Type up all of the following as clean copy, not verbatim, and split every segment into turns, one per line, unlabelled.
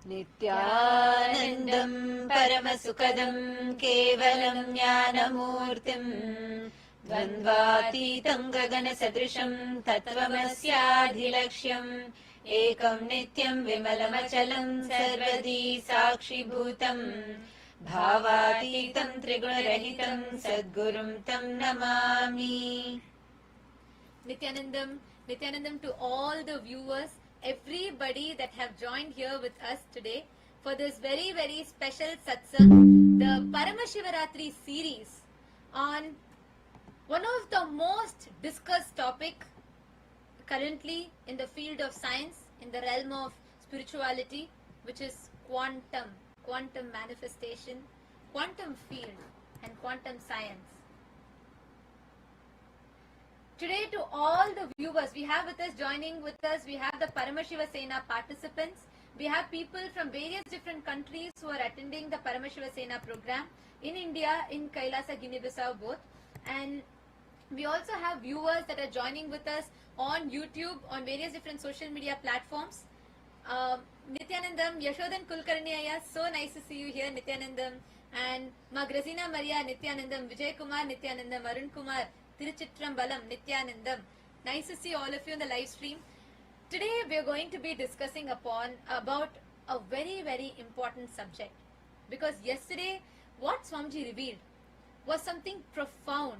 Nithyanandam Paramasukadam Kevalam Jnanamurtim Dvandvatitam Gagana Sadrisham Tattvamasyaadhilaksham Ekam Nityam Vimalamachalam Sarvadi Sakshi Bhutam Bhavatitam Triguna-rahitam Sadgurum Tam Namami.
Nithyanandam to all the viewers, everybody that have joined here with us today for this very, very special Satsang, the Paramashivaratri series on one of the most discussed topic currently in the field of science, in the realm of spirituality, which is quantum manifestation, quantum field and quantum science. Today to all the viewers, we have with us, joining with us, we have the Paramashiva Sena participants. We have people from various different countries who are attending the Paramashiva Sena program in India, in Kailasa, Guinea-Bissau both. And we also have viewers that are joining with us on YouTube, on various different social media platforms. Nithyanandam, Yashodan Kulkarni Aya, so nice to see you here, Nithyanandam. And Magrazina Maria Nithyanandam, Vijay Kumar Nithyanandam, Arun Kumar, Tiruchitrambalam, Nithyanandam. Nice to see all of you in the live stream. Today we are going to be discussing about a very, very important subject. Because yesterday what Swamiji revealed was something profound.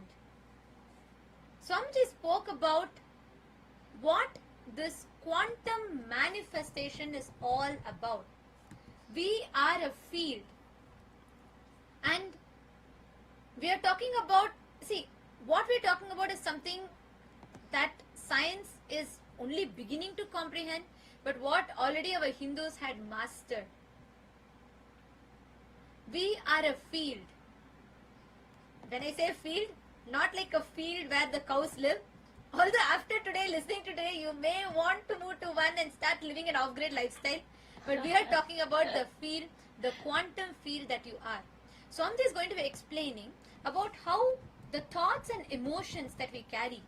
Swamiji spoke about what this quantum manifestation is all about. We are a field. And we are talking about, what we're talking about is something that science is only beginning to comprehend, but what already our Hindus had mastered. We are a field. When I say field, not like a field where the cows live. Although after today, listening to today, you may want to move to one and start living an off-grid lifestyle. But we are talking about the field, the quantum field that you are. Swamiji is going to be explaining about how the thoughts and emotions that we carry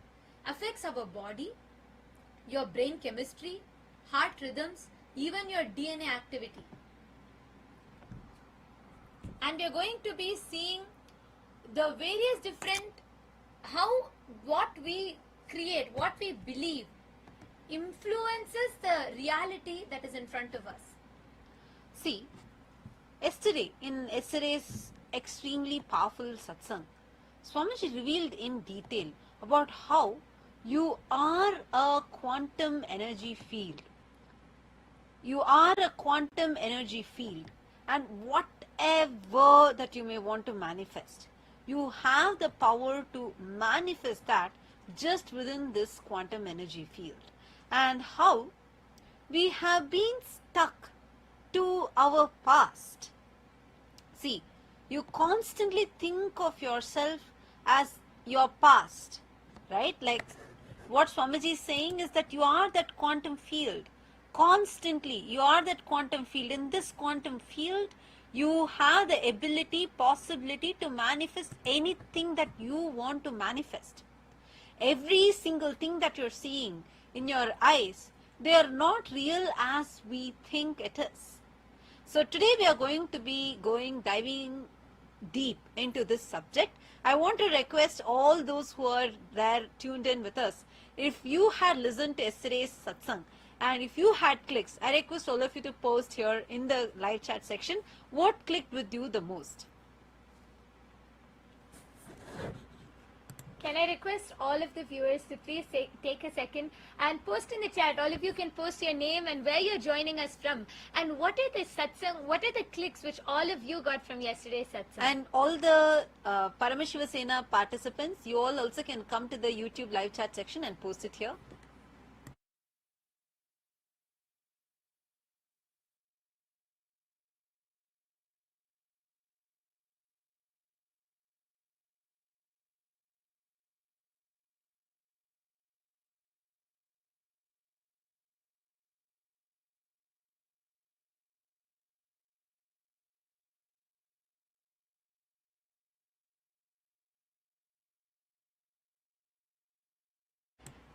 affects our body, your brain chemistry, heart rhythms, even your DNA activity. And we are going to be seeing the various different, how what we create, what we believe influences the reality that is in front of us.
See, in yesterday's extremely powerful satsang, Swamiji revealed in detail about how you are a quantum energy field. You are a quantum energy field, and whatever that you may want to manifest, you have the power to manifest that just within this quantum energy field. And how we have been stuck to our past. See, you constantly think of yourself as your past, right? Like what Swamiji is saying is that you are that quantum field. Constantly, you are that quantum field. In this quantum field, you have the ability, possibility to manifest anything that you want to manifest. Every single thing that you're seeing in your eyes, they are not real as we think it is. So today we are going to be diving deep into this subject. I want to request all those who are there tuned in with us, if you had listened to yesterday's satsang and if you had clicks, I request all of you to post here in the live chat section what clicked with you the most.
Can I request all of the viewers to please take a second and post in the chat. All of you can post your name and where you're joining us from. And what are the satsang, what are the clicks which all of you got from yesterday's satsang?
And all the Paramashiva Sena participants, you all also can come to the YouTube live chat section and post it here.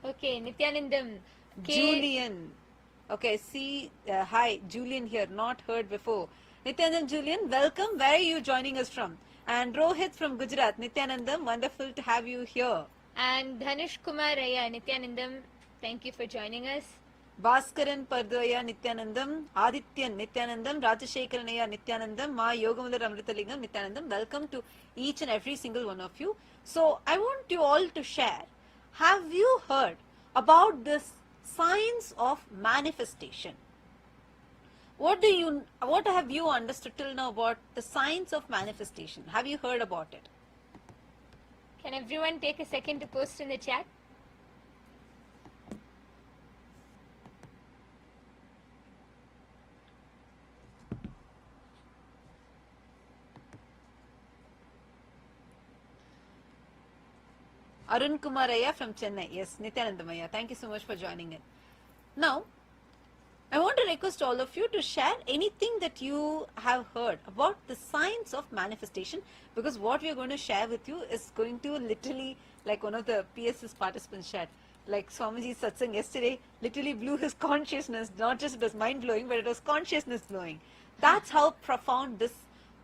Okay, Nithyanandam.
Julian. Okay, see, hi, Julian here, not heard before. Nityanandam Julian, welcome. Where are you joining us from? And Rohit from Gujarat. Nityanandam, wonderful to have you here.
And Dhanish Kumar Raya Nithyanandam, thank you for joining us.
Bhaskaran Pardoya Nityanandam, Adityan Nityanandam, Rajashekaranaya Nityanandam, Ma Yogamudar Amritalingam Nityanandam. Welcome to each and every single one of you. So, I want you all to share. Have you heard about this science of manifestation? What have you understood till now about the science of manifestation? Have you heard about it?
Can everyone take a second to post in the chat?
Arun Kumaraya from Chennai. Yes, Nityanandamaya. Thank you so much for joining in. Now, I want to request all of you to share anything that you have heard about the science of manifestation, because what we are going to share with you is going to literally, like one of the PSS participants shared, like Swamiji's Satsang yesterday literally blew his consciousness. Not just it was mind blowing, but it was consciousness blowing. That's how profound this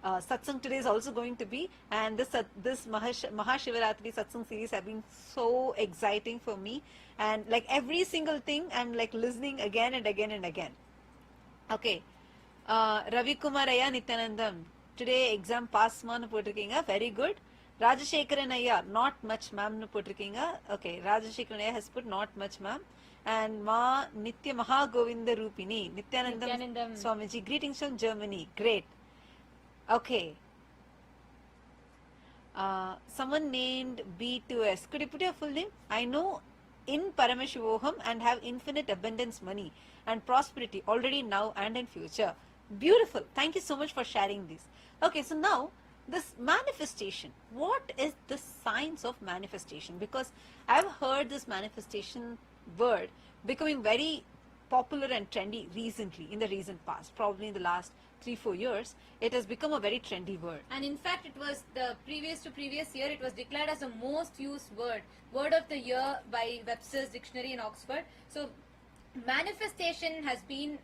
Satsang today is also going to be, and this Mahashivaratri Satsang series have been so exciting for me, and like every single thing I'm like listening again and again and again. Okay, Ravi Kumaraya Nityanandam, today exam pass manu potirkinga, very good. Rajashekaran Ayya, not much ma'am nu potirkinga. Okay, Rajashekaran Ayya has put not much ma'am. And Ma Nitya Maha Govinda Rupini Nityanandam Swamiji, greetings from Germany. Great. Okay. Someone named B2S. Could you put your full name? I know in Paramashivoham and have infinite abundance money and prosperity already now and in future. Beautiful. Thank you so much for sharing this. Okay, so now this manifestation. What is the science of manifestation? Because I've heard this manifestation word becoming very popular and trendy recently, in the recent past, probably in the last 3-4 years, it has become a very trendy word.
And in fact, it was the previous year, it was declared as the most used word of the year by Webster's Dictionary in Oxford. So, manifestation has been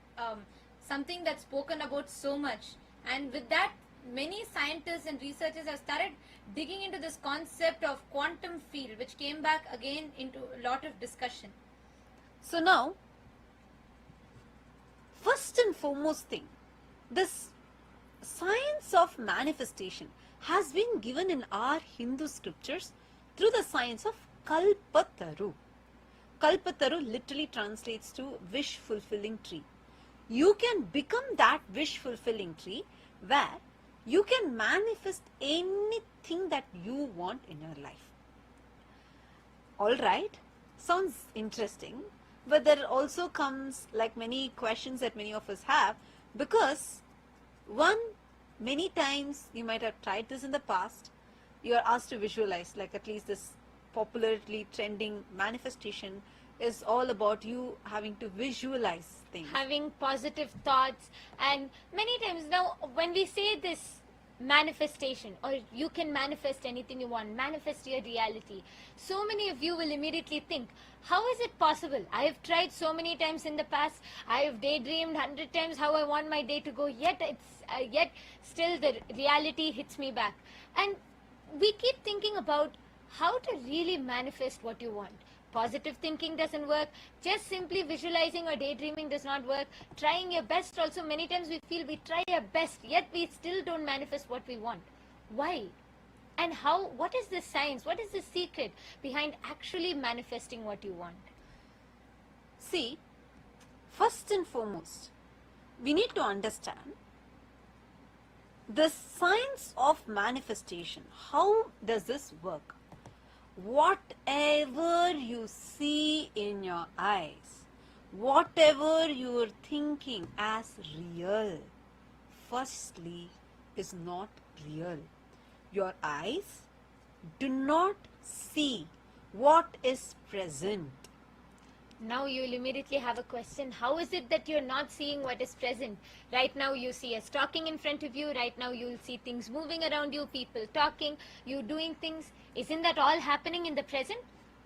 something that's spoken about so much, and with that, many scientists and researchers have started digging into this concept of quantum field, which came back again into a lot of discussion.
So now, first and foremost thing, this science of manifestation has been given in our Hindu scriptures through the science of Kalpataru. Kalpataru literally translates to wish fulfilling tree. You can become that wish fulfilling tree where you can manifest anything that you want in your life. Alright, sounds interesting, but there also comes like many questions that many of us have, because many times you might have tried this in the past, you are asked to visualize, like at least this popularly trending manifestation is all about you having to visualize things.
Having positive thoughts, and many times now when we say this manifestation, or you can manifest anything you want, manifest your reality, so many of you will immediately think, how is it possible? I have tried so many times in the past, I have daydreamed 100 times how I want my day to go, yet still the reality hits me back. And we keep thinking about how to really manifest what you want. Positive thinking doesn't work, just simply visualizing or daydreaming does not work, trying your best also, many times we feel we try our best, yet we still don't manifest what we want. Why? And how? What is the science? What is the secret behind actually manifesting what you want?
See, first and foremost, we need to understand the science of manifestation. How does this work? Whatever you see in your eyes, whatever you are thinking as real, firstly, is not real. Your eyes do not see what is present.
Now you will immediately have a question. How is it that you're not seeing what is present? Right now you see us talking in front of you. Right now you will see things moving around you, people talking, you doing things. Isn't that all happening in the present?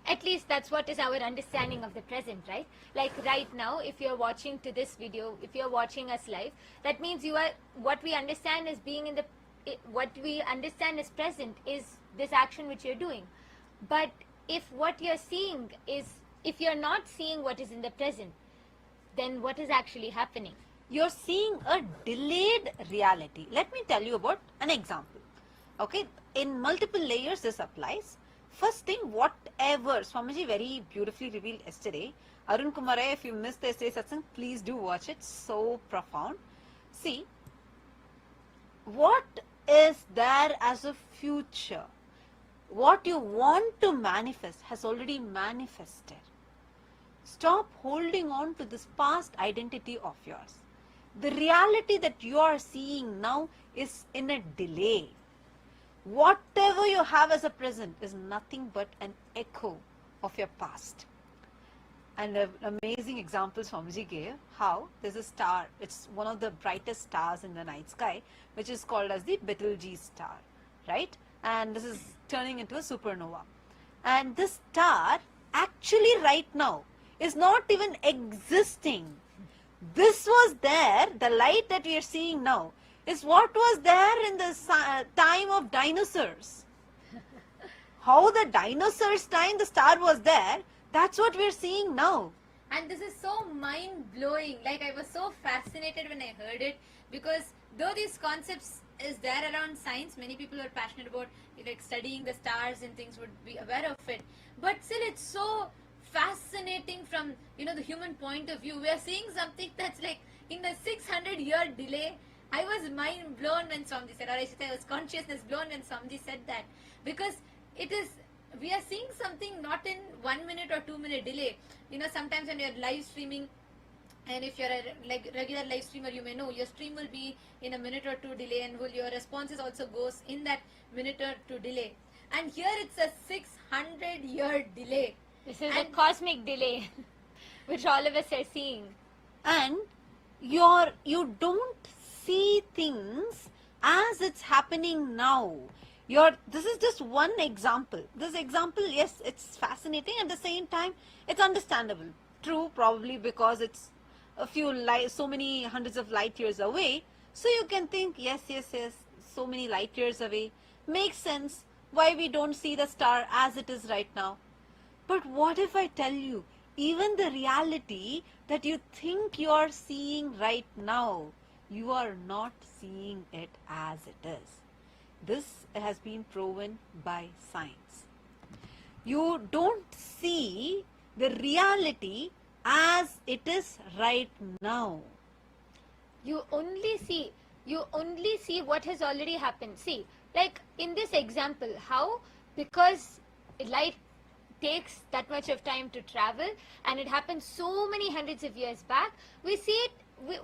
At least that's what is our understanding of the present, right? Like right now, if you're watching to this video, if you're watching us live, that means you are, what we understand as being in the, what we understand as present is this action which you're doing. But if what you're seeing is, if you're not seeing what is in the present, then what is actually happening?
You're seeing a delayed reality. Let me tell you about an example. Okay, in multiple layers this applies. First thing, whatever Swamiji very beautifully revealed yesterday, Arun Kumare, if you missed the yesterday satsang, please do watch it, so profound. See, what is there as a future? What you want to manifest has already manifested. Stop holding on to this past identity of yours. The reality that you are seeing now is in a delay. Whatever you have as a present is nothing but an echo of your past. And an amazing example Swamiji gave, how there's a star, it's one of the brightest stars in the night sky, which is called as the Betelgeuse star, right? And this is turning into a supernova. And this star actually right now is not even existing. This was there, the light that we are seeing now is what was there in the time of dinosaurs. How the dinosaurs' time the star was there, that's what we are seeing now.
And this is so mind-blowing. Like, I was so fascinated when I heard it, because though these concepts is there around science, many people who are passionate about like studying the stars and things would be aware of it. But still, it's so fascinating from, you know, the human point of view. We are seeing something that's like in a 600-year delay. I was mind blown when Swamiji said, or I should say I was consciousness blown when Swamiji said that, because it is, we are seeing something not in 1 minute or 2 minute delay. You know, sometimes when you're live streaming, and if you're a regular live streamer, you may know your stream will be in a minute or two delay, and your responses also goes in that minute or two delay. And here it's a 600-year delay.
This is a cosmic delay, which all of us are seeing.
And you don't see things as it's happening now. This is just one example. This example, yes, it's fascinating. At the same time, it's understandable. True, probably because it's a few so many hundreds of light years away. So you can think, yes, so many light years away. Makes sense why we don't see the star as it is right now. But what if I tell you, even the reality that you think you are seeing right now, you are not seeing it as it is. This has been proven by science. You don't see the reality as it is right now.
You only see what has already happened. See, like in this example, how, because light takes that much of time to travel and it happened so many hundreds of years back, we see it,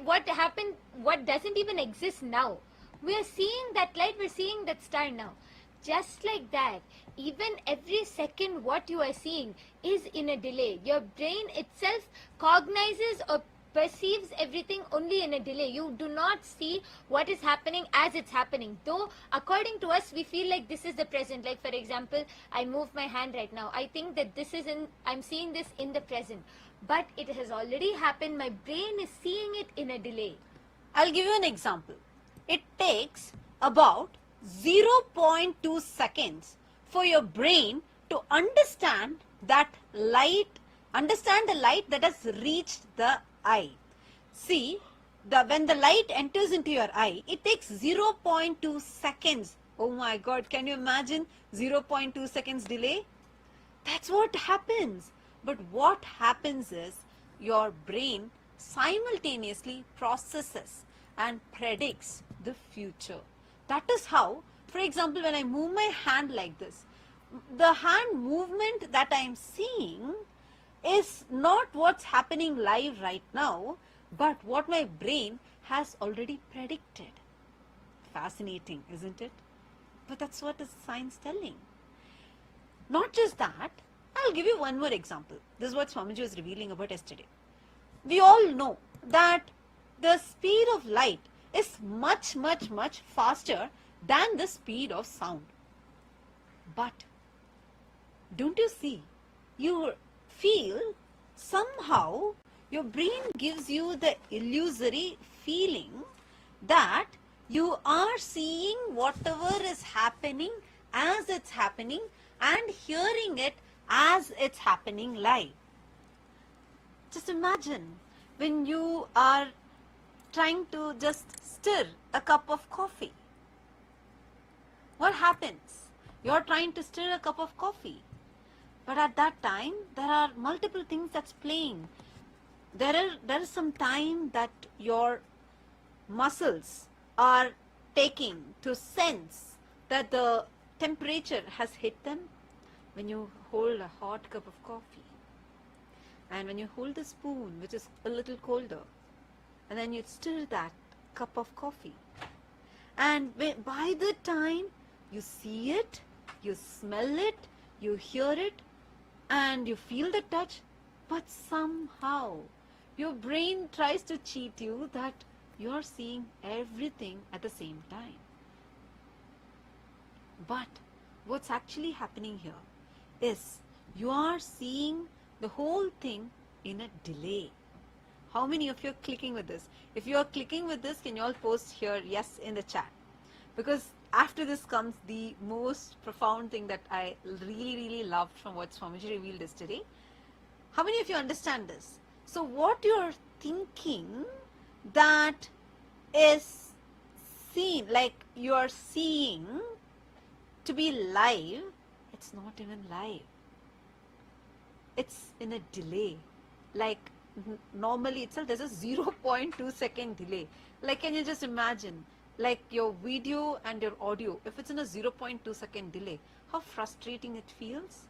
what happened, what doesn't even exist now. We are seeing that light, we're seeing that star now. Just like that, even every second what you are seeing is in a delay. Your brain itself cognizes or perceives everything only in a delay. You do not see what is happening as it's happening. Though according to us, we feel like this is the present. Like for example, I move my hand right now. I think that this is I'm seeing this in the present. But it has already happened. My brain is seeing it in a delay.
I'll give you an example. It takes about 0.2 seconds for your brain to understand that light, understand the light that has reached the eye. See, when the light enters into your eye, it takes 0.2 seconds. Oh my God, can you imagine 0.2 seconds delay? That's what happens. But what happens is your brain simultaneously processes and predicts the future. That is how, for example, when I move my hand like this, the hand movement that I am seeing is not what's happening live right now, but what my brain has already predicted. Fascinating, isn't it? But that's what is science telling. Not just that, I'll give you one more example. This is what Swamiji was revealing about yesterday. We all know that the speed of light is much faster than the speed of sound. But don't you see you feel somehow your brain gives you the illusory feeling that you are seeing whatever is happening as it's happening and hearing it as it's happening live. Just imagine when you are trying to just stir a cup of coffee. What happens? You're trying to stir a cup of coffee. But at that time, there are multiple things that's playing. There is some time that your muscles are taking to sense that the temperature has hit them when you hold a hot cup of coffee. And when you hold the spoon, which is a little colder, and then you stir that cup of coffee. And by the time you see it, you smell it, you hear it, and you feel the touch, but somehow your brain tries to cheat you that you are seeing everything at the same time. But what's actually happening here is you are seeing the whole thing in a delay. How many of you are clicking with this? If you are clicking with this, can you all post here yes in the chat? Because after this comes the most profound thing that I really loved from what Swamiji revealed yesterday. How many of you understand this? So what you are thinking that is seen, like you are seeing to be live, it's not even live. It's in a delay. Like normally itself there's a 0.2 second delay. Like can you just imagine, like your video and your audio, if it's in a 0.2 second delay, how frustrating it feels?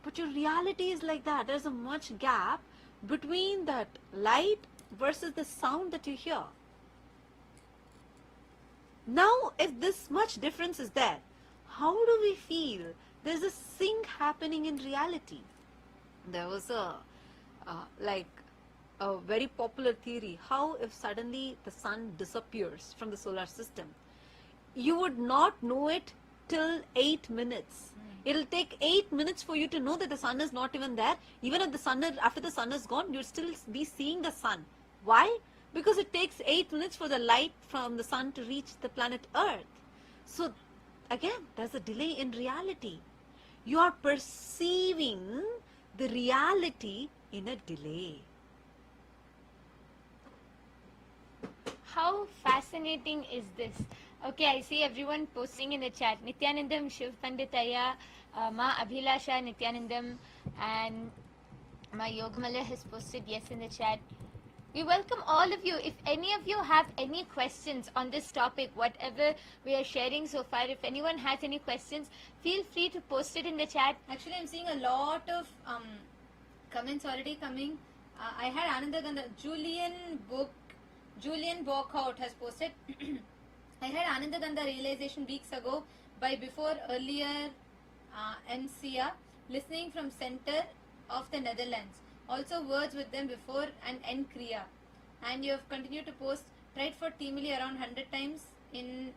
But your reality is like that. There's a much gap between that light versus the sound that you hear. Now, if this much difference is there, how do we feel there's a sync happening in reality? There was a very popular theory, how if suddenly the sun disappears from the solar system, you would not know it till 8 minutes. It'll take 8 minutes for you to know that the sun is not even there. Even if after the sun is gone, you'll still be seeing the sun. Why? Because it takes 8 minutes for the light from the sun to reach the planet Earth. So again, there's a delay in reality. You are perceiving the reality in a delay.
How fascinating is this? Okay, I see everyone posting in the chat. Nithyanandam, Shiv Panditaya, Ma Abhilasha Nithyanandam, and Ma Yogamala has posted yes in the chat. We welcome all of you. If any of you have any questions on this topic, whatever we are sharing so far, if anyone has any questions, feel free to post it in the chat.
Actually, I'm seeing a lot of comments already coming. I had Ananda Gandha, Julian Borkhout has posted. I had Ananda Gandha realization weeks ago by before earlier MCA, listening from center of the Netherlands. Also words with them before and end Kriya. And you have continued to post, tried for teamily around 100 times in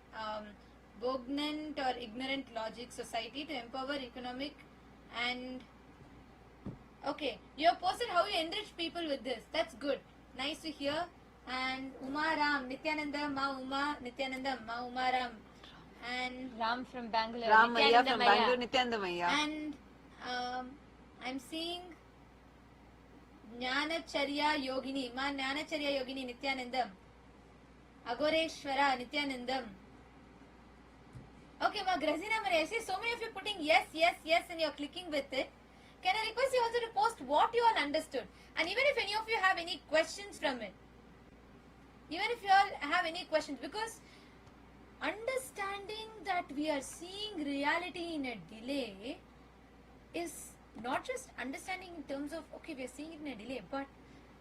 Bognant or Ignorant Logic Society to empower economic and... Okay, you have posted how you enrich people with this. That's good. Nice to hear. And Uma Ram, Nithyananda, Ma Uma, Nithyananda, Ma Uma Ram. And
Ram from Bangalore.
Ram Maya
Nithyananda
from
Maya.
Bangalore, Nithyananda Maya.
And I'm seeing Jnanacharya Yogini, Ma Jnanacharya Yogini Nithyanandam, Agoreshwara Nithyanandam. Okay, Ma Grazina Maria, I see so many of you putting yes, yes, yes and you're clicking with it. Can I request you also to post what you all understood? And even if any of you have any questions from it, even if you all have any questions, because understanding that we are seeing reality in a delay is not just understanding in terms of, okay, we are seeing it in a delay, but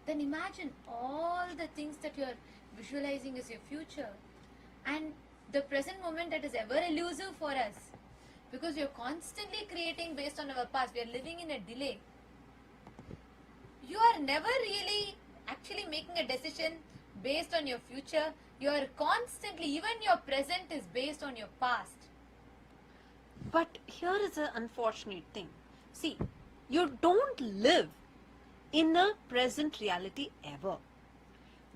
then imagine all the things that you are visualizing as your future and the present moment that is ever elusive for us, because we are constantly creating based on our past. We are living in a delay. You are never really actually making a decision based on your future. You are constantly, even your present is based on your past.
But here is an unfortunate thing. See, You don't live in a present reality ever.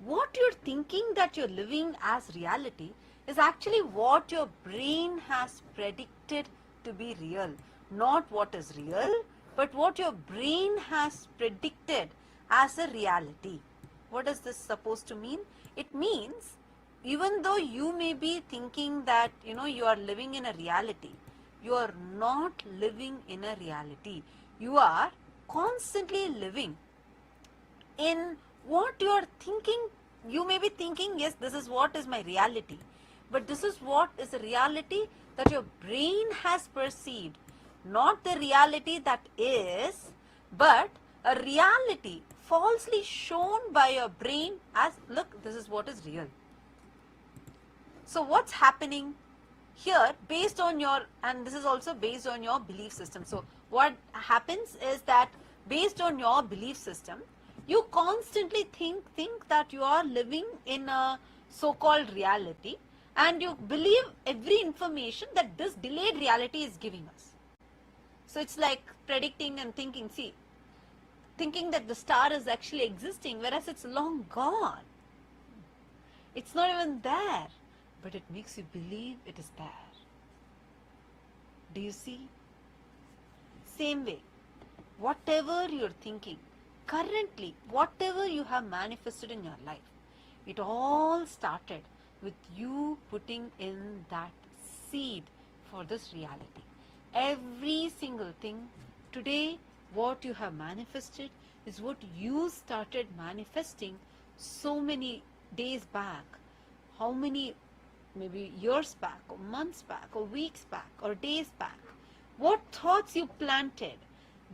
What you're thinking that you're living as reality is actually what your brain has predicted to be real. Not what is real, but what your brain has predicted as a reality. What is this supposed to mean? It means even though you may be thinking that you are living in a reality, you are not living in a reality. You are constantly living in what you are thinking. You may be thinking, yes, this is what is my reality, but this is what is a reality that your brain has perceived, not the reality that is, but a reality falsely shown by your brain as, look, this is what is real. So what's happening here based on your, and this is also based on your belief system. So what happens is that based on your belief system, you constantly think that you are living in a so-called reality, and you believe every information that this delayed reality is giving us. So it's like predicting and thinking, thinking that the star is actually existing, whereas it's long gone. It's not even there, but it makes you believe it is there. Do you see? Same way, whatever you're thinking, currently, whatever you have manifested in your life, it all started with you putting in that seed for this reality. Every single thing today, what you have manifested is what you started manifesting so many days back. How many, maybe years back, or months back, or weeks back, or days back. What thoughts you planted,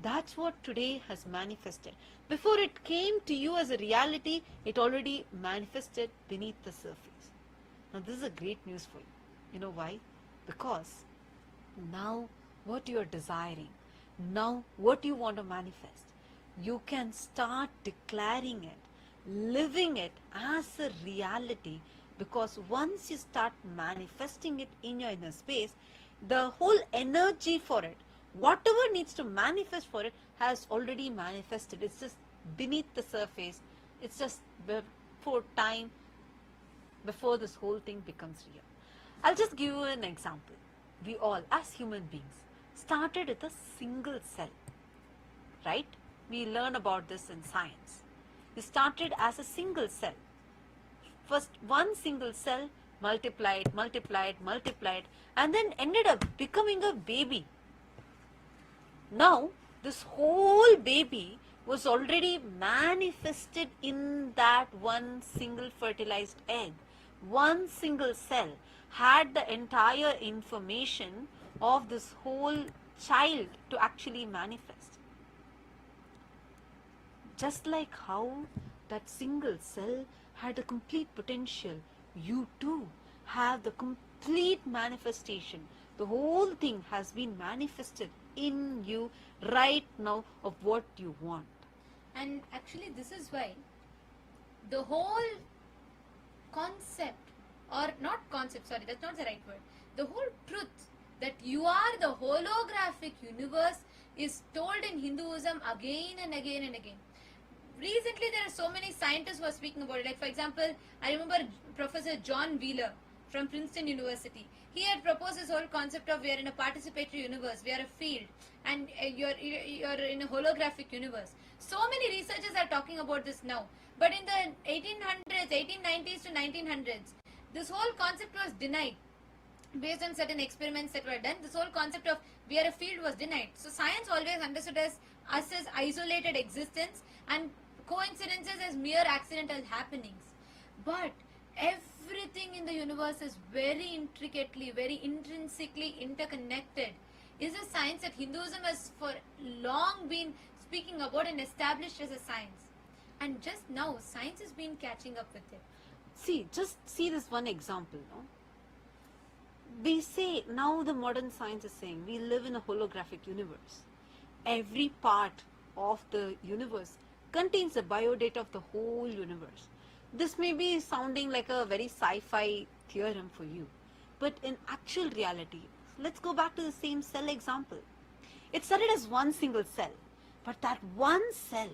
that's what today has manifested. Before it came to you as a reality, it already manifested beneath the surface. Now this is a great news for you. You know why? Because now what you are desiring, now what you want to manifest, you can start declaring it, living it as a reality, because once you start manifesting it in your inner space, the whole energy for it, whatever needs to manifest for it, has already manifested. It's just beneath the surface. It's just before time, before this whole thing becomes real. I'll just give you an example. We all, as human beings, started with a single cell, right? We learn about this in science. We started as a single cell. First, one single cell multiplied, and then ended up becoming a baby. Now, this whole baby was already manifested in that one single fertilized egg. One single cell had the entire information of this whole child to actually manifest. Just like how that single cell had the complete potential, you too have the complete manifestation. The whole thing has been manifested in you right now of what you want.
And actually this is why the whole concept, or not concept, sorry, that's not the right word, the whole truth that you are the holographic universe is told in Hinduism again and again and again. Recently there are so many scientists who are speaking about it. Like for example, I remember Professor John Wheeler from Princeton University. He had proposed this whole concept of we are in a participatory universe, we are a field, and you're in a holographic universe. So many researchers are talking about this now. But in the 1890s to 1900s, this whole concept was denied. Based on certain experiments that were done, this whole concept of we are a field was denied. So science always understood us as isolated existence and coincidences as mere accidental happenings. But everything in the universe is very intricately, very intrinsically interconnected. Is a science that Hinduism has for long been speaking about and established as a science. And just now, science has been catching up with it.
Just see this one example, no? We say, now the modern science is saying, we live in a holographic universe. Every part of the universe contains the biodata of the whole universe. This may be sounding like a very sci-fi theorem for you, but in actual reality, let's go back to the same cell example. It started as one single cell. But that one cell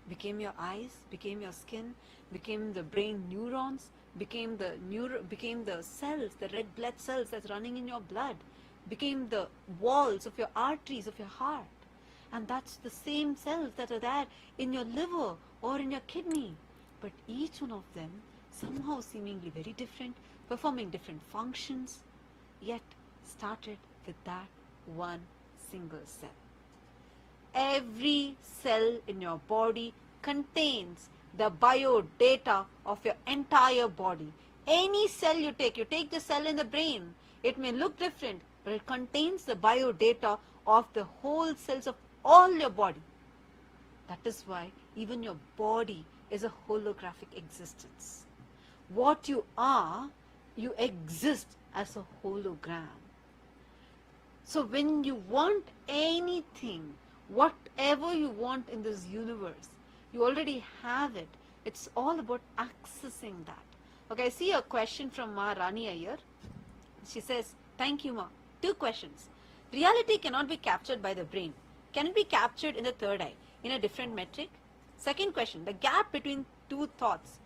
became your eyes, became your skin, became the brain neurons, became the cells, the red blood cells that's running in your blood, became the walls of your arteries of your heart. And that's the same cells that are there in your liver or in your kidney. But each one of them somehow seemingly very different, performing different functions, yet started with that one single cell. Every cell in your body contains the biodata of your entire body. Any cell you take the cell in the brain, it may look different, but it contains the biodata of the whole cells of all your body. That is why even your body is a holographic existence. What you are, you exist as a hologram. So when you want anything, whatever you want in this universe, you already have it. It's all about accessing that. Okay, I see a question from Ma Rani Iyer. She says, thank you, Ma. 2 questions. Reality cannot be captured by the brain. Can it be captured in the third eye in a different metric? Second question, the gap between 2 thoughts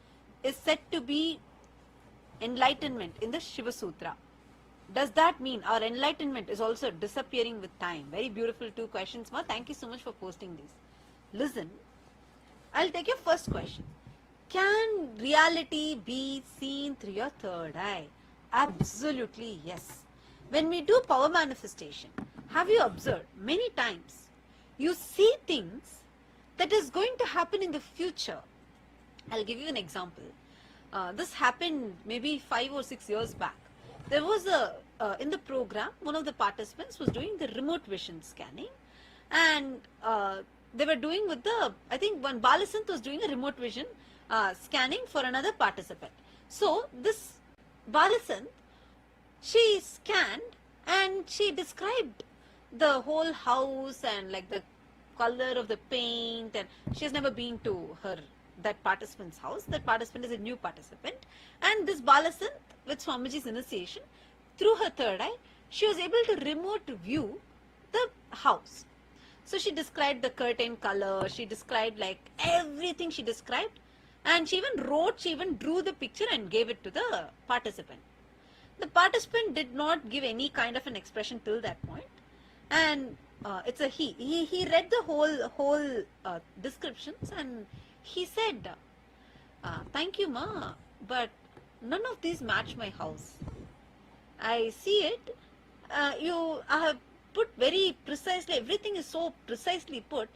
is said to be enlightenment in the Shiva Sutra. Does that mean our enlightenment is also disappearing with time? Very beautiful 2 questions, Ma. Thank you so much for posting these. Listen, I'll take your first question. Can reality be seen through your third eye? Absolutely yes. When we do power manifestation, have you observed many times you see things that is going to happen in the future? I'll give you an example. This happened maybe 5 or 6 years back. There was in the program, one of the participants was doing the remote vision scanning, and they were doing with I think one Balasant was doing a remote vision scanning for another participant. So this Balasant, she scanned and she described the whole house and like the color of the paint, and she has never been to that participant's house. That participant is a new participant, and this Balasant, with Swamiji's initiation, through her third eye, she was able to remote view the house. So she described the curtain color, she described like everything she described, and she even drew the picture and gave it to the participant. The participant did not give any kind of an expression till that point, and it's a he. He read the whole descriptions, and he said, thank you, Ma, but none of these match my house. I see it. I have put very precisely, everything is so precisely put,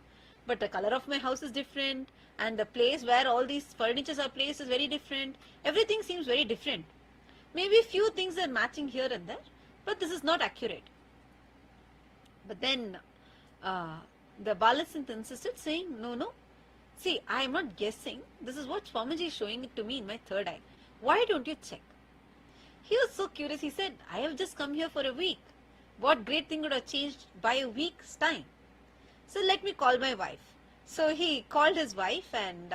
but the color of my house is different, and the place where all these furnitures are placed is very different. Everything seems very different. Maybe few things are matching here and there, but this is not accurate. But then the Balasant insisted, saying, no, see, I am not guessing. This is what Swamiji is showing it to me in my third eye. Why don't you check? He was so curious. He said, I have just come here for a week. What great thing would have changed by a week's time? So let me call my wife. So he called his wife, and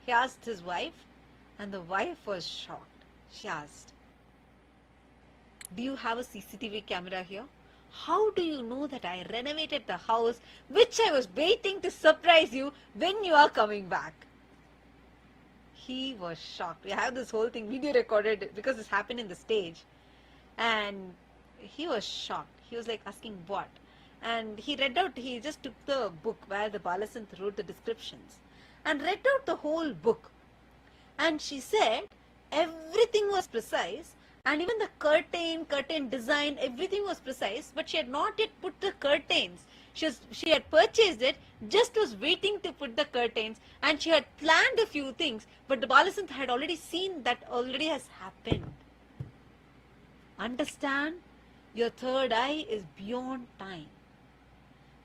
he asked his wife, and the wife was shocked. She asked, do you have a CCTV camera here? How do you know that I renovated the house which I was waiting to surprise you when you are coming back? He was shocked. We have this whole thing video recorded because this happened in the stage. And he was shocked. He was like asking what? And he just took the book where the Balasant wrote the descriptions and read out the whole book. And she said everything was precise, and even the curtain design, everything was precise, but she had not yet put the curtains. She had purchased it, just was waiting to put the curtains, and she had planned a few things, but the Balasant had already seen that already has happened. Understand? Your third eye is beyond time.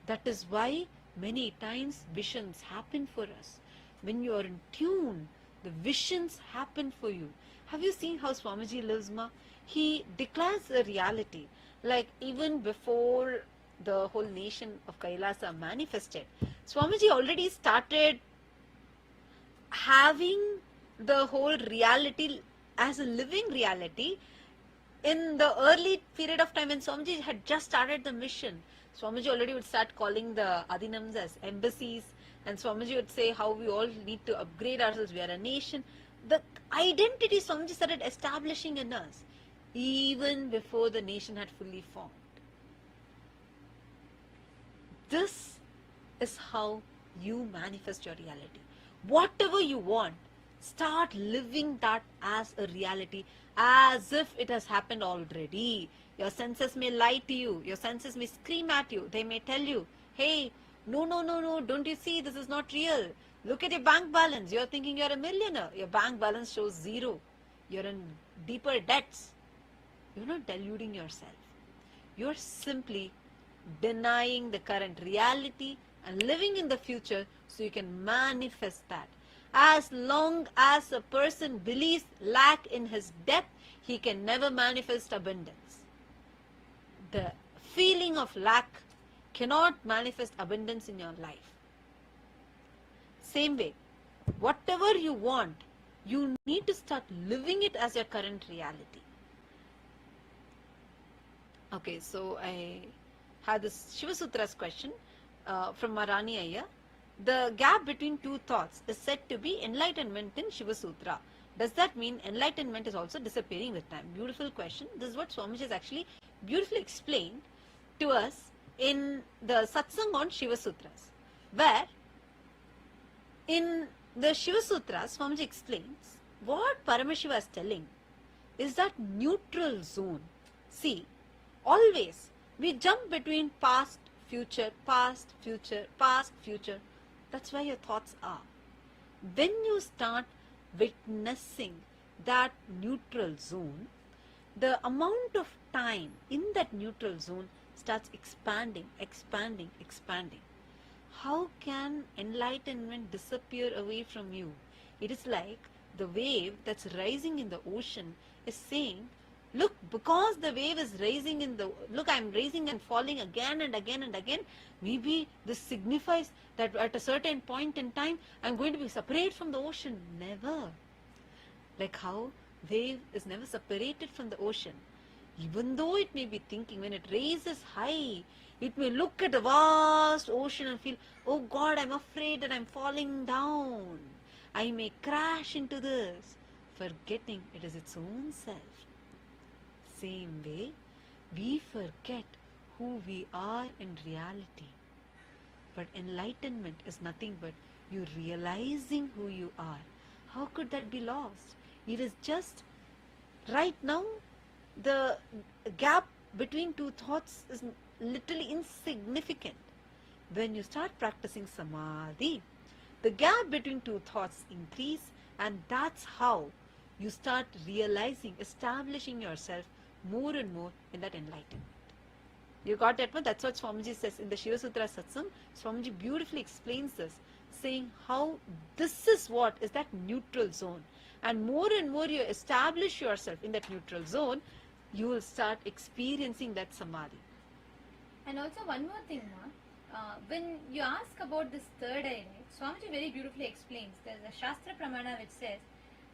That is why many times visions happen for us. When you are in tune, the visions happen for you. Have you seen how Swamiji lives, Ma? He declares a reality. Like even before the whole nation of Kailasa manifested, Swamiji already started having the whole reality as a living reality in the early period of time when Swamiji had just started the mission. Swamiji already would start calling the Adinams as embassies, and Swamiji would say how we all need to upgrade ourselves. We are a nation. The identity Swamiji started establishing in us even before the nation had fully formed. This is how you manifest your reality. Whatever you want, start living that as a reality, as if it has happened already. Your senses may lie to you. Your senses may scream at you. They may tell you, hey, no, don't you see, this is not real. Look at your bank balance. You're thinking you're a millionaire. Your bank balance shows zero. You're in deeper debts. You're not deluding yourself. You're simply denying the current reality and living in the future so you can manifest that. As long as a person believes lack in his depth, he can never manifest abundance. The feeling of lack cannot manifest abundance in your life. Same way, whatever you want, you need to start living it as your current reality. Okay, so I had this Shiva Sutras question from Marani Ayya. The gap between two thoughts is said to be enlightenment in Shiva Sutra. Does that mean enlightenment is also disappearing with time? Beautiful question. This is what Swamiji has actually beautifully explained to us in the Satsang on Shiva Sutras, where in the Shiva Sutras, Swamiji explains what Paramashiva is telling is that neutral zone. See, always we jump between past, future, past, future, past, future. That's where your thoughts are. When you start witnessing that neutral zone, the amount of time in that neutral zone starts expanding. How can enlightenment disappear away from you? It is like the wave that's rising in the ocean is saying, look, because the wave is rising look, I'm rising and falling again and again and again. Maybe this signifies that at a certain point in time, I'm going to be separate from the ocean. Never. Like how wave is never separated from the ocean. Even though it may be thinking, when it raises high, it may look at the vast ocean and feel, oh God, I'm afraid that I'm falling down. I may crash into this, forgetting it is its own self. Same way, we forget who we are in reality. But enlightenment is nothing but you realizing who you are. How could that be lost? It is just right now, the gap between two thoughts is literally insignificant. When you start practicing samadhi, the gap between two thoughts increase, and that's how you start realizing, establishing yourself more and more in that enlightenment. You got that one? That's what Swamiji says in the Shiva Sutra Satsang. Swamiji beautifully explains this, saying how this is what is that neutral zone. And more you establish yourself in that neutral zone, you will start experiencing that samadhi.
And also one more thing, when you ask about this third eye, right, Swamiji very beautifully explains. There's a Shastra Pramana which says,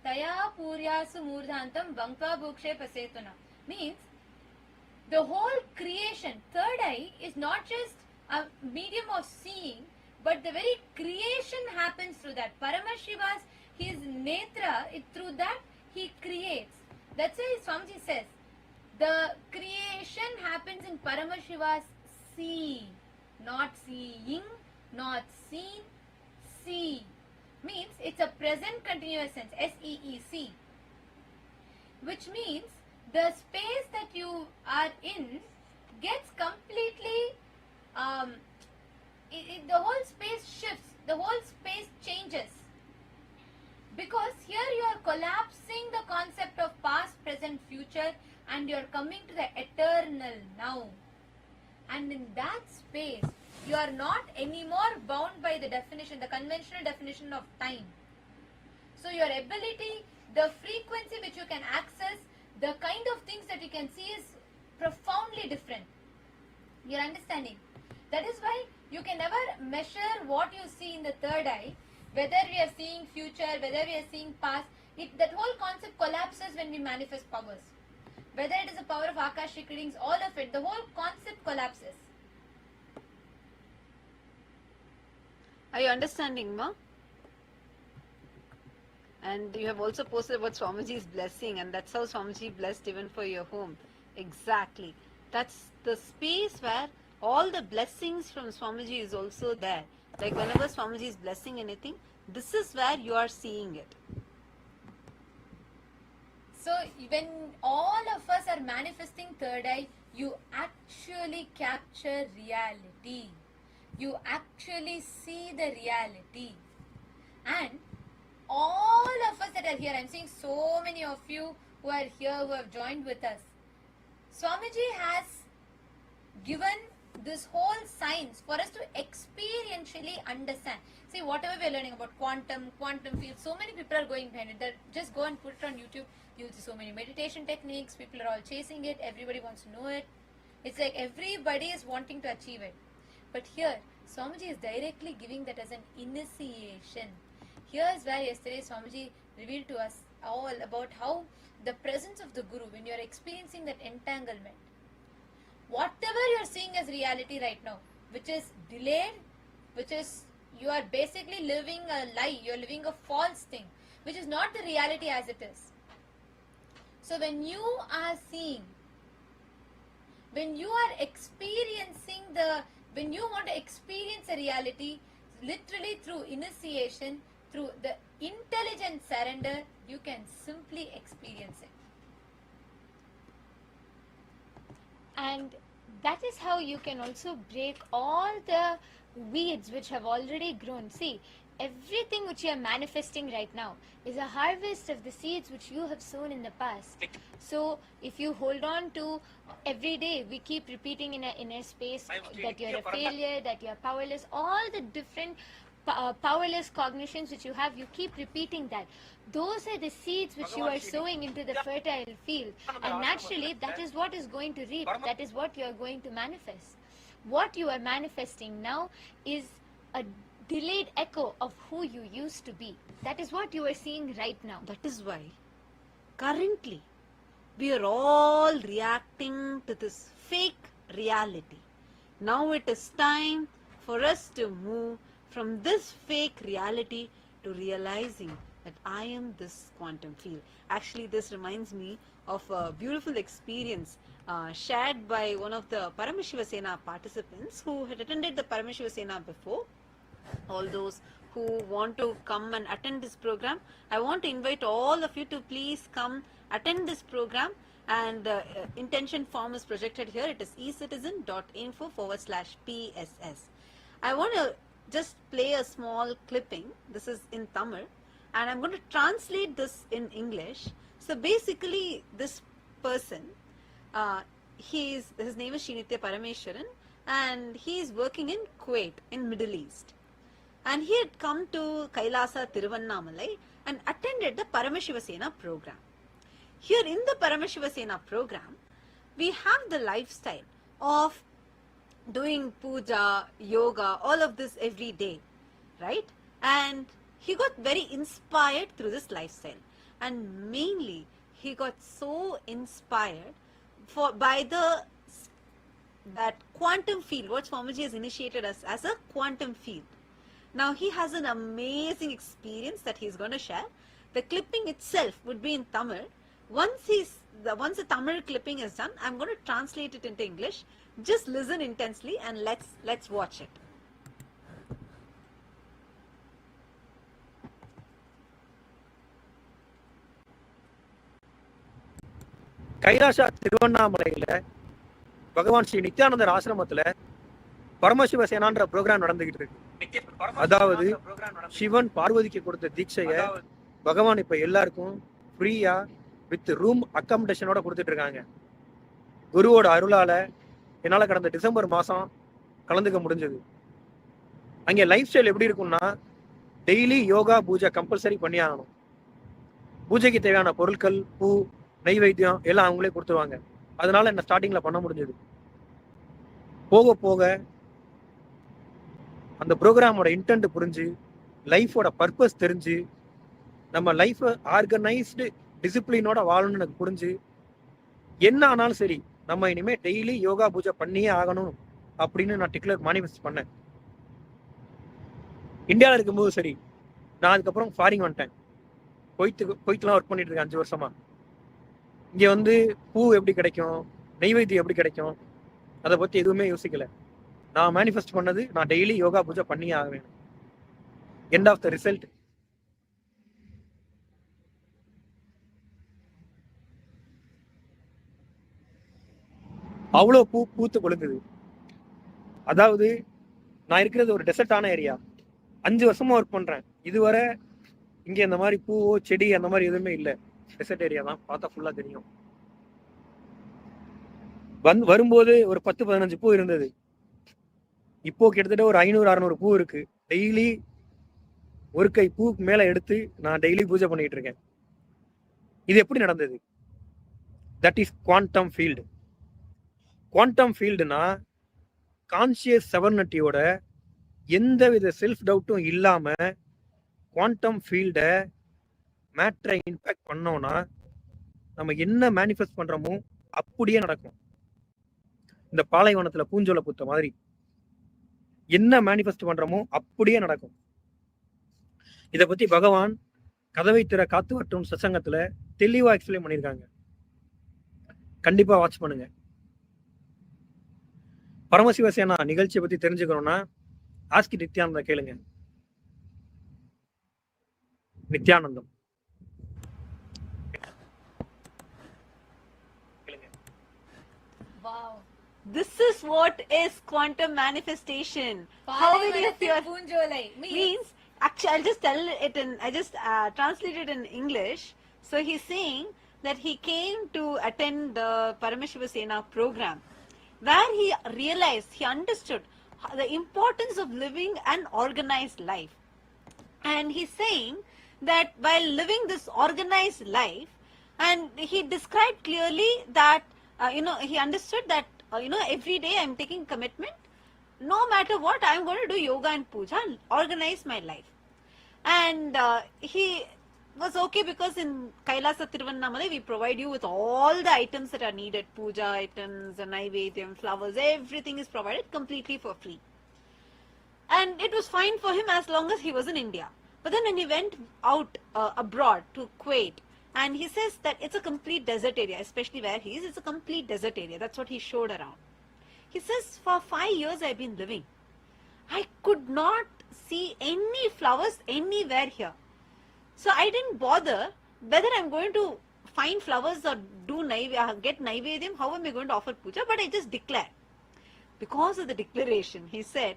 Taya Puryasu Murdhantam Bhankva Bhukshe Pasetuna. Means, the whole creation, third eye, is not just a medium of seeing, but the very creation happens through that. Paramashiva's, his netra, through that he creates. That's why Swamiji says, the creation happens in Paramashiva's see, not seeing, not seen, see. Means it's a present continuous sense, S-E-E-C. Which means the space that you are in gets completely, the whole space shifts, the whole space changes. Because here you are collapsing the concept of past, present, future, and you are coming to the eternal now. And in that space, you are not anymore bound by the definition, the conventional definition of time. So your ability, the frequency which you can access, the kind of things that you can see is profoundly different. You're understanding? That is why you can never measure what you see in the third eye, whether we are seeing future, whether we are seeing past. That whole concept collapses when we manifest powers. Whether it is the power of Akashic readings, all of it, the whole concept collapses.
Are you understanding, Ma? And you have also posted about Swamiji's blessing, and that's how Swamiji blessed even for your home. Exactly. That's the space where all the blessings from Swamiji is also there. Like whenever Swamiji is blessing anything, this is where you are seeing it.
So when all of us are manifesting third eye, you actually capture reality. You actually see the reality. And all of us that are here, I'm seeing so many of you who are here, who have joined with us. Swamiji has given this whole science for us to experientially understand. See, whatever we're learning about quantum field, so many people are going behind it. Just go and put it on YouTube. You'll see so many meditation techniques. People are all chasing it. Everybody wants to know it. It's like everybody is wanting to achieve it. But here, Swamiji is directly giving that as an initiation. Here's where yesterday Swamiji revealed to us all about how the presence of the Guru, when you're experiencing that entanglement, whatever you're seeing as reality right now, which is delayed, which is, you are basically living a lie, you're living a false thing, which is not the reality as it is. So when you are seeing, when you are experiencing when you want to experience a reality, literally through initiation, through the intelligent surrender, you can simply experience it.
And that is how you can also break all the weeds which have already grown. See, everything which you are manifesting right now is a harvest of the seeds which you have sown in the past. So if you hold on to every day, we keep repeating in our inner space that you're a failure, that you're powerless, all the different powerless cognitions which you have, you keep repeating that. Those are the seeds which you are sowing into the fertile field, and naturally that is what is going to reap, that is what you are going to manifest. What you are manifesting now is a delayed echo of who you used to be. That is what you are seeing right now.
That is why currently we are all reacting to this fake reality. Now it is time for us to move from this fake reality to realizing that I am this quantum field. Actually, this reminds me of a beautiful experience shared by one of the Paramashiva participants who had attended the Paramashiva before. All those who want to come and attend this program, I want to invite all of you to please come attend this program. And the intention form is projected here. It is ecitizen.info/PSS. I want to just play a small clipping. This is in Tamil, and I'm going to translate this in English. So basically, this person, his name is Srinitya Parameswaran, and he is working in Kuwait in Middle East. And he had come to Kailasa, Tiruvannamalai, and attended the Paramashiva program. Here in the Paramashiva program, we have the lifestyle of doing puja, yoga, all of this every day, right? And he got very inspired through this lifestyle. And mainly, he got so inspired by that quantum field, what Swamiji has initiated us as a quantum field. Now, he has an amazing experience that he's going to share. The clipping itself would be in Tamil. Once the Tamil clipping is done, I'm going to translate it into English. Just listen intensely and let's watch it.
Kailasa Tiruvannamalaiila Bhagavan Sri Nithyananda ஆசிரமத்துல Paramasiva சேனான்ற program நடந்துகிட்டு இருக்கு. அதாவது சிவன் பார்வதிக்கு கொடுத்த தீட்சைய பகவான் இப்ப எல்லாருக்கும் ஃப்ரீயா வித் ரூம் அக்காமடேஷனோட கொடுத்துட்டு இருக்காங்க. குருவோட அருளால என்னால கடந்த டிசம்பர் மாசம் கலந்துக்க முடிஞ்சது. அங்கே லைஃப் ஸ்டைல் எப்படி இருக்கும்னா, டெய்லி யோகா பூஜை கம்பல்சரி பண்ணி ஆகணும். பூஜைக்கு தேவையான பொருட்கள், பூ, நெய்வேத்தியம் எல்லாம் அவங்களே கொடுத்துருவாங்க. அதனால என்ன ஸ்டார்டிங்ல பண்ண முடிஞ்சது. போக போக அந்த ப்ரோக்ராமோட இன்டென்ட் புரிஞ்சு, லைஃபோட பர்பஸ் தெரிஞ்சு, நம்ம லைஃப் ஆர்கனைஸ்டு டிசிப்ளினோட வாழணும்னு எனக்கு புரிஞ்சு, என்ன ஆனாலும் சரி நம்ம இனிமே டெய்லி யோகா பூஜை பண்ணியே ஆகணும் அப்படின்னு நான் டிக்ளேர் மானிஃபெஸ்ட் பண்ணேன். இந்தியாவில் இருக்கும்போது சரி, நான் அதுக்கப்புறம் ஃபாரின் வந்துட்டேன். கொய்த்துலாம் ஒர்க் பண்ணிட்டு இருக்கேன் 5 வருஷமா. இங்க வந்து பூ எப்படி கிடைக்கும், நெய்வேத்தியம் எப்படி கிடைக்கும், அதை பத்தி எதுவுமே யோசிக்கல. நான் மேனிஃபெஸ்ட் பண்ணது, நான் டெய்லி யோகா பூஜை பண்ணியே ஆவேன். End of the result. அவ்வளோ பூத்து கொழுங்குது. அதாவது நான் இருக்கிறது ஒரு டெசர்ட்டான ஏரியா. 5 வருஷமா ஒர்க் பண்றேன். இதுவரை இங்க இந்த மாதிரி பூவோ செடி அந்த மாதிரி எதுவுமே இல்லை. டெசர்ட் ஏரியா தான், பார்த்தா ஃபுல்லா தெரியும். வரும்போது ஒரு 10-15 பூ இருந்தது. இப்போ கிட்டத்தட்ட ஒரு 500-600 பூ இருக்கு. டெய்லி ஒரு கை பூ மேல எடுத்து நான் டெய்லி பூஜை பண்ணிட்டு இருக்கேன். இது எப்படி நடந்தது? That is quantum field. Quantum ஃபீல்டுனா கான்சியஸ் செவர்னிட்டியோட எந்த வித செல்ஃப் டவுட்டும் இல்லாம குவாண்டம் ஃபீல்டை மேட்டரை இம்பாக்ட் பண்ணோம்னா நம்ம என்ன மேனிஃபெஸ்ட் பண்றோமோ அப்படியே நடக்கும். இந்த பாலைவனத்துல பூஞ்சோலை பூத்த மாதிரி என்ன மேனிஃபெஸ்ட் பண்றோமோ அப்படியே நடக்கும். இதை பத்தி பகவான் கதவை திற காத்து வட்டும் சத்சங்கத்துல தெளிவா எக்ஸ்பிளைன் பண்ணியிருக்காங்க. கண்டிப்பா வாட்ச் பண்ணுங்க. பரமசிவ சேனா நிகழ்ச்சியை பத்தி தெரிஞ்சுக்கணும்னா ஆஸ்கி நித்யானந்தா கேளுங்க. Nithyanandam.
Wow.
This is what is quantum manifestation. How many of you means actually I'll just tell it in, I just translate it in English. So he's saying that he came to attend the Paramashiva Sena program, where he realized, he understood the importance of living an organized life. And he's saying that while living this organized life, and he described clearly that he understood that every day I'm taking commitment. No matter what, I'm going to do yoga and puja and organize my life. And he was okay because in Kailasa Thiruvannamalai we provide you with all the items that are needed. Puja items, naivedyam, flowers, everything is provided completely for free. And it was fine for him as long as he was in India. But then when he went out abroad to Kuwait, and he says that it's a complete desert area, especially where he is, it's a complete desert area. That's what he showed around. He says, for 5 years I've been living. I could not see any flowers anywhere here. So I didn't bother whether I'm going to find flowers or get naivedyam, how am I going to offer puja, but I just declared. Because of the declaration, he said,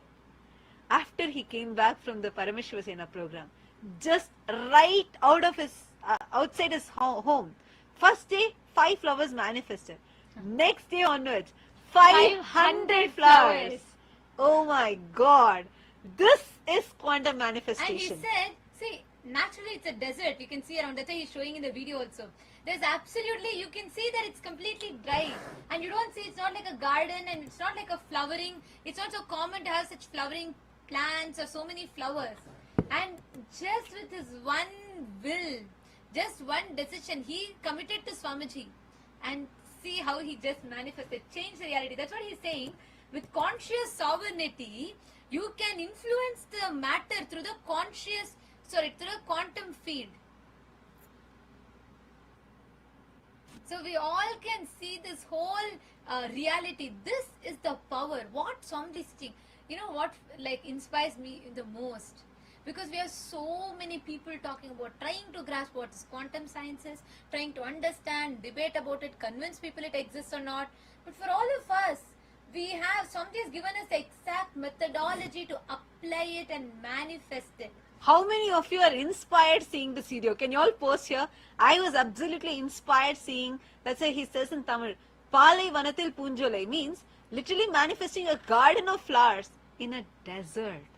after he came back from the Paramashiva Sena program, just right out of his outside his home, first day 5 flowers manifested, next day onwards 500 flowers. Oh my God, this is quantum manifestation.
And he said, see, naturally it's a desert, you can see around, that's why he's showing in the video also. There's absolutely, you can see that it's completely dry, and you don't see, it's not like a garden, and it's not like a flowering, it's not so common to have such flowering plants or so many flowers. And just with his one will, just one decision, he committed to Swamiji, and see how he just manifested, changed the reality. That's what he's saying. With conscious sovereignty, you can influence the matter through the through the quantum field. So we all can see this whole reality. This is the power. What Swamiji is teaching. You know what inspires me the most? Because we have so many people talking about trying to grasp what is quantum sciences, trying to understand, debate about it, convince people it exists or not. But for all of us, we have, somebody has given us the exact methodology to apply it and manifest it.
How many of you are inspired seeing this video? Can you all post here? I was absolutely inspired seeing, that's why he says in Tamil, Palai Vanathil Punjolai means literally manifesting a garden of flowers in a desert.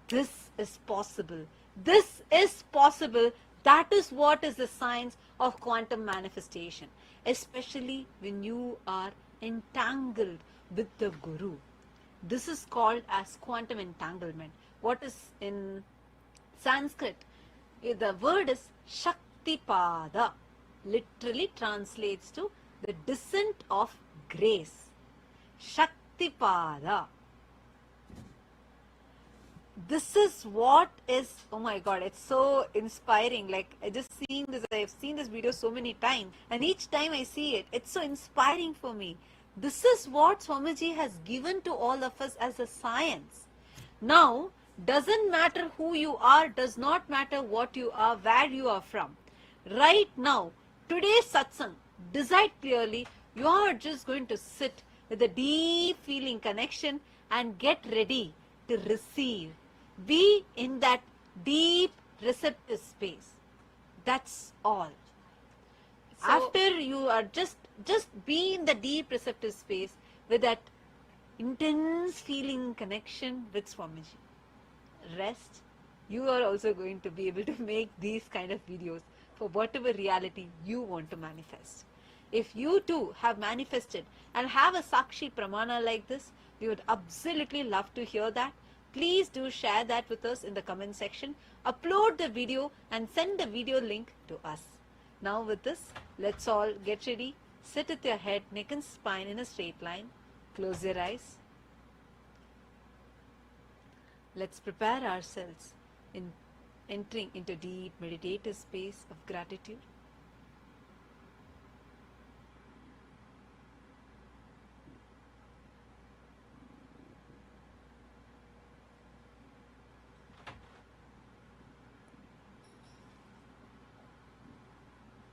This is possible. This is possible. That is what is the science of quantum manifestation. Especially when you are entangled with the Guru. This is called as quantum entanglement. What is in Sanskrit? The word is Shaktipada. Literally translates to the descent of grace. Shaktipada. this is what is, oh my god, it's so inspiring. Like, I've seen this video so many times, and each time I see it, it's so inspiring for me. This is what Swamiji has given to all of us as a science. Now, doesn't matter who you are, does not matter what you are, where you are from. Right now, today's satsang, decide clearly, you are just going to sit with a deep feeling connection and get ready to receive. Be in that deep receptive space. That's all.
So-
After you are just be in the deep receptive space with that intense feeling connection with Swamiji. Rest, you are also going to be able to make these kind of videos for whatever reality you want to manifest. If you too have manifested and have a Sakshi Pramana like this, we would absolutely love to hear that. Please do share that with us in the comment section. Upload the video and send the video link to us. Now with this, let's all get ready. Sit with your head, neck and spine in a straight line. Close your eyes. Let's prepare ourselves in entering into deep meditative space of gratitude.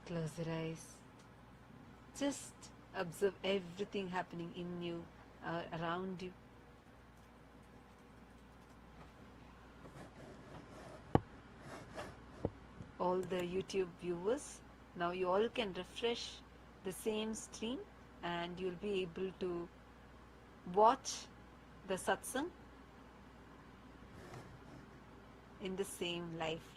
Close your eyes. Just observe everything happening in you, around you. All the YouTube viewers, now you all can refresh the same stream and you'll be able to watch the satsang in the same live